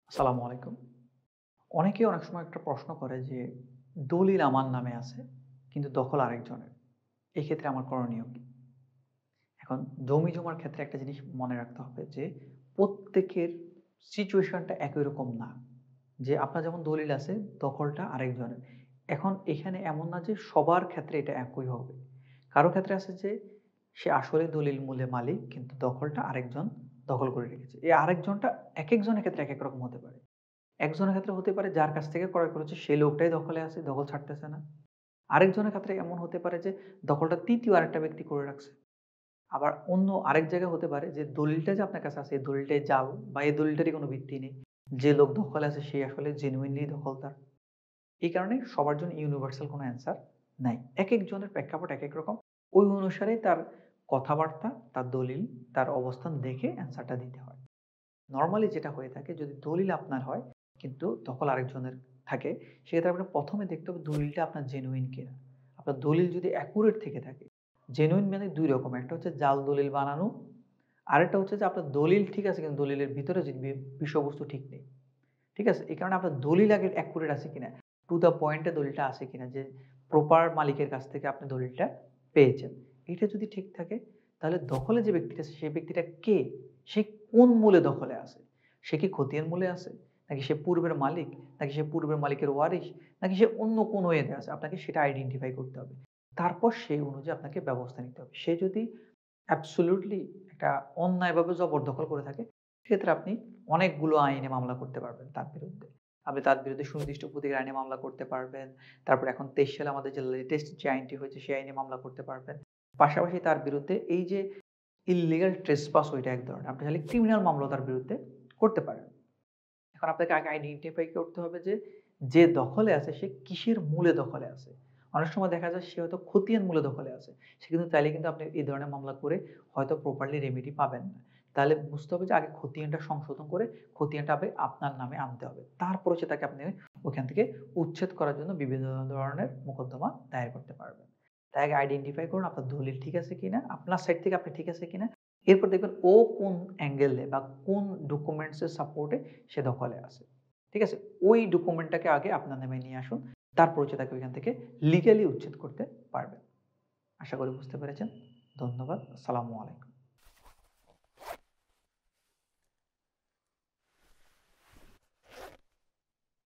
আসসালামু আলাইকুম। অনেকেই অনেক সময় একটা প্রশ্ন করে যে, দলিল আমার নামে আছে, কিন্তু দখল আরেকজনের। এক্ষেত্রে আমার করণীয় কি? এখন জমি-জমার ক্ষেত্রে একটা জিনিস মনে রাখতে হবে যে, প্রত্যেকের সিচুয়েশনটা একই রকম না। যে আপনার যেমন দলিল আছে, দখলটা আরেকজনের। এখন এখানে এমন না যে সবার ক্ষেত্রে এটা একই হবে। কারো ক্ষেত্রে আছে যে, সে আসলে দলিল মূলে মালিক, কিন্তু দখলটা আরেকজন দখল করে রেখেছে। এই আরেকজনটা একেকজনের ক্ষেত্রে একেক রকম হতে পারে। একজনের ক্ষেত্রে হতে পারে যার কাছ থেকে ক্রয় করেছে সেই লোকটাই দখলে আছে, দখল ছাড়তেছে না। আরেকজনের ক্ষেত্রে এমন হতে পারে যে দখলটা ৩য় আরেকটা ব্যক্তি করে রাখছে। আবার অন্য আরেক জায়গায় হতে পারে যে দলিলটা যে আপনার কাছে আছে এই দলিলটাই জাল বা এই দলিলটারই কোনো ভিত্তি নেই। যে লোক দখলে আছে সে আসলে জেনুইনলি দখলদার। এই কারণে সবার জন্য ইউনিভার্সাল কোনো অ্যান্সার নাই। একেকজনের প্রেক্ষাপট একেক রকম। ওই অনুসারেই তার কথাবার্তা, তার দলিল, তার অবস্থান দেখে অ্যান্সারটা দিতে হয়। নরমালি যেটা হয়ে থাকে যদি দলিল আপনার হয় কিন্তু দখল আরেকজনের থাকে, সেক্ষেত্রে আপনার ১ম এ দেখতে হবে দলিলটা আপনার জেনুইন কিনা। আপনার দলিল যদি অ্যাকুরেট থেকে থাকে, জেনুইন মানে ২ রকম। একটা হচ্ছে জাল দলিল বানানো, আরেকটা হচ্ছে যে আপনার দলিল ঠিক আছে কিন্তু দলিলের ভিতরে যে বিষয়বস্তু ঠিক নেই। ঠিক আছে? এই কারণে আপনার দলিল আগে অ্যাকুরেট আছে কিনা, টু দ্যা পয়েন্ট এ দলিলটা আছে কিনা যে প্রপার মালিকের কাছ থেকে আপনি দলিলটা পেয়েছেন। এটা যদি ঠিক থাকে তাহলে দখলে যে ব্যক্তিটা আছে সেই ব্যক্তিটা কে? সে কোন মূলে দখলে আছে? সে কি খতিয়ান মূলে আছে? নাকি সে পূর্বের মালিক? নাকি সে পূর্বের মালিকের ওয়ারিশ? নাকি সে অন্য কোনো ওয়েতে আছে? আপনাকে সেটা আইডেন্টিফাই করতে হবে। তারপর সেই অনুযায়ী আপনাকে ব্যবস্থা নিতে হবে। সে যদি অ্যাবসোলিউটলি একটা অন্যায়ভাবে জবরদখল করে থাকে, সেক্ষেত্রে আপনি অনেকগুলো আইনে মামলা করতে পারবেন তার বিরুদ্ধে। আপনি তার বিরুদ্ধে সুনির্দিষ্ট প্রতিকার আইনে মামলা করতে পারবেন। তারপর এখন ২৩ সালে আমাদের যে লেটেস্ট যে আইনটি হয়েছে, সেই আইনে মামলা করতে পারবেন। পাশাপাশি তার বিরুদ্ধে এই যে ইল্লিগাল ট্রেসপাস ওইটা এক ধরনের। আপনি চাইলে ক্রিমিনাল মামলাও তার বিরুদ্ধে করতে পারেন। এখন আপনাকে আগে আইডেন্টিফাই করতে হবে যে, যে দখলে আছে সে কিসের মূলে দখলে আছে। অনেক সময় দেখা যায় সে হয়তো খতিয়ান মূলে দখলে আছে। সে কিন্তু চাইলে কিন্তু আপনি এই ধরনের মামলা করে হয়তো প্রপারলি রেমেডি পাবেন না। তাহলে বুঝতে হবে যে আগে খতিয়ানটা সংশোধন করে খতিয়ানটা আগে আপনার নামে আনতে হবে। তারপর হচ্ছে তাকে আপনি ওখান থেকে উচ্ছেদ করার জন্য বিভিন্ন ধরনের মোকদ্দমা দায়ের করতে পারবেন। তাই আগে আইডেন্টিফাই করুন আপনার দলিল ঠিক আছে কিনা, আপনার সাইড থেকে আপনি ঠিক আছে কিনা। এরপর দেখবেন ও কোন অ্যাঙ্গেলে বা কোন ডকুমেন্টস এর সাপোর্ট এ সে দখলে আছে। ঠিক আছে? ওই ডকুমেন্টটাকে আগে আপনার নামে নিয়ে আসুন। তারপর হচ্ছে তাকে ওইখান থেকে লিগালি উচ্ছেদ করতে পারবেন। আশা করি বুঝতে পেরেছেন। ধন্যবাদ। আসসালামু আলাইকুম।